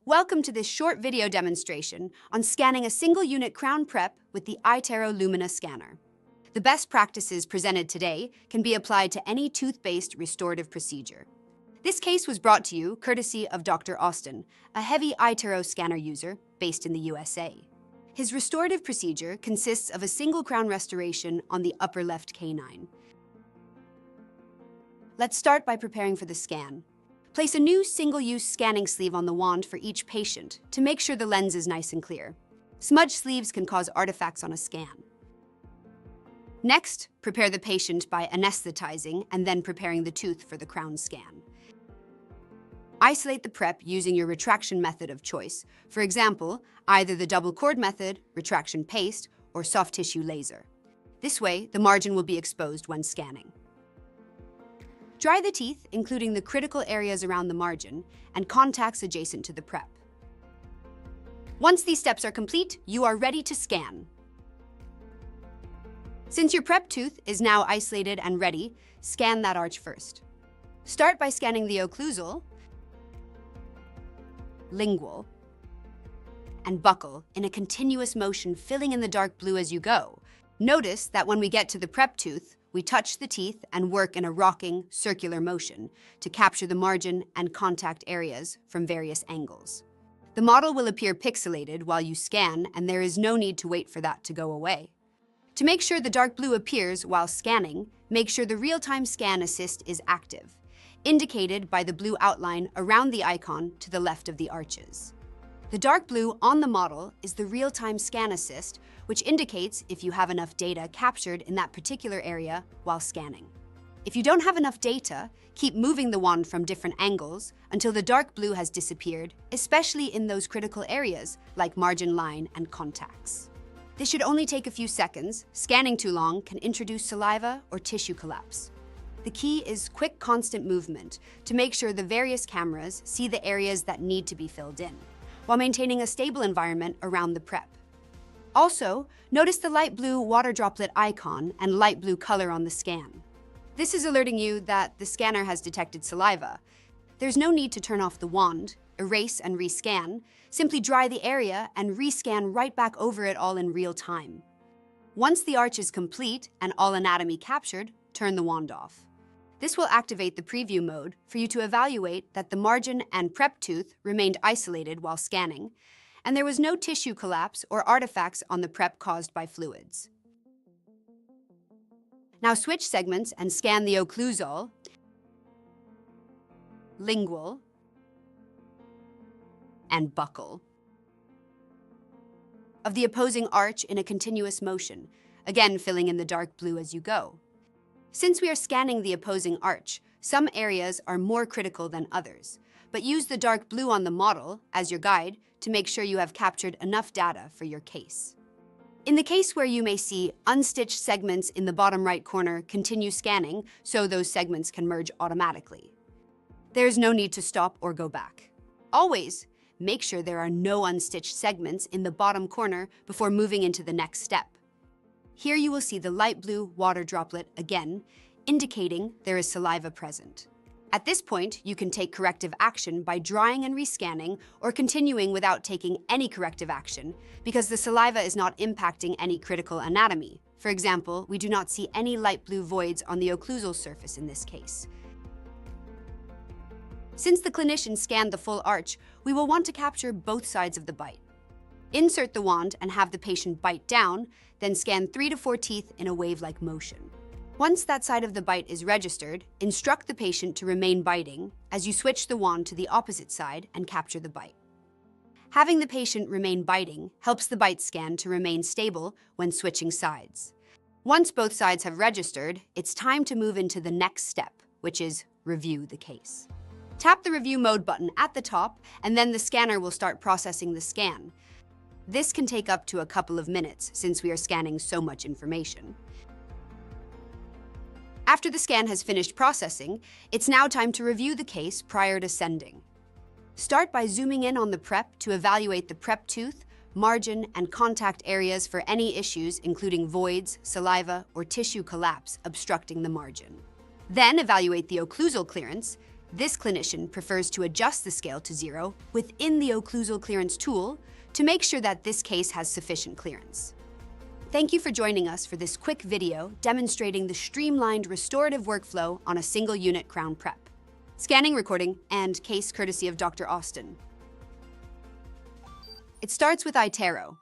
Welcome to this short video demonstration on scanning a single unit crown prep with the iTero Lumina scanner. The best practices presented today can be applied to any tooth-based restorative procedure. This case was brought to you courtesy of Dr. Austin, a heavy iTero scanner user based in the USA. His restorative procedure consists of a single crown restoration on the upper left canine. Let's start by preparing for the scan. Place a new single-use scanning sleeve on the wand for each patient to make sure the lens is nice and clear. Smudged sleeves can cause artifacts on a scan. Next, prepare the patient by anesthetizing and then preparing the tooth for the crown scan. Isolate the prep using your retraction method of choice. For example, either the double cord method, retraction paste, or soft tissue laser. This way, the margin will be exposed when scanning. Dry the teeth, including the critical areas around the margin and contacts adjacent to the prep. Once these steps are complete, you are ready to scan. Since your prep tooth is now isolated and ready, scan that arch first. Start by scanning the occlusal, lingual, and buccal in a continuous motion, filling in the dark blue as you go. Notice that when we get to the prep tooth, we touch the teeth and work in a rocking, circular motion to capture the margin and contact areas from various angles. The model will appear pixelated while you scan, and there is no need to wait for that to go away. To make sure the dark blue appears while scanning, make sure the real-time scan assist is active, indicated by the blue outline around the icon to the left of the arches. The dark blue on the model is the real-time scan assist, which indicates if you have enough data captured in that particular area while scanning. If you don't have enough data, keep moving the wand from different angles until the dark blue has disappeared, especially in those critical areas like margin line and contacts. This should only take a few seconds. Scanning too long can introduce saliva or tissue collapse. The key is quick, constant movement to make sure the various cameras see the areas that need to be filled in, while maintaining a stable environment around the prep. Also, notice the light blue water droplet icon and light blue color on the scan. This is alerting you that the scanner has detected saliva. There's no need to turn off the wand, erase and rescan. Simply dry the area and rescan right back over it all in real time. Once the arch is complete and all anatomy captured, turn the wand off. This will activate the preview mode for you to evaluate that the margin and prep tooth remained isolated while scanning, and there was no tissue collapse or artifacts on the prep caused by fluids. Now switch segments and scan the occlusal, lingual, and buccal of the opposing arch in a continuous motion, again filling in the dark blue as you go. Since we are scanning the opposing arch, some areas are more critical than others, but use the dark blue on the model as your guide to make sure you have captured enough data for your case. In the case where you may see unstitched segments in the bottom right corner, continue scanning so those segments can merge automatically. There is no need to stop or go back. Always make sure there are no unstitched segments in the bottom corner before moving into the next step. Here you will see the light blue water droplet again, indicating there is saliva present. At this point, you can take corrective action by drying and rescanning or continuing without taking any corrective action because the saliva is not impacting any critical anatomy. For example, we do not see any light blue voids on the occlusal surface in this case. Since the clinician scanned the full arch, we will want to capture both sides of the bite. Insert the wand and have the patient bite down, then scan 3 to 4 teeth in a wave-like motion. Once that side of the bite is registered, instruct the patient to remain biting as you switch the wand to the opposite side and capture the bite. Having the patient remain biting helps the bite scan to remain stable when switching sides. Once both sides have registered, it's time to move into the next step, which is review the case. Tap the review mode button at the top, and then the scanner will start processing the scan. This can take up to a couple of minutes since we are scanning so much information. After the scan has finished processing, it's now time to review the case prior to sending. Start by zooming in on the prep to evaluate the prep tooth, margin, and contact areas for any issues, including voids, saliva, or tissue collapse obstructing the margin. Then evaluate the occlusal clearance. This clinician prefers to adjust the scale to 0 within the occlusal clearance tool to make sure that this case has sufficient clearance. Thank you for joining us for this quick video demonstrating the streamlined restorative workflow on a single unit crown prep. Scanning, recording, and case courtesy of Dr. Austin. It starts with iTero,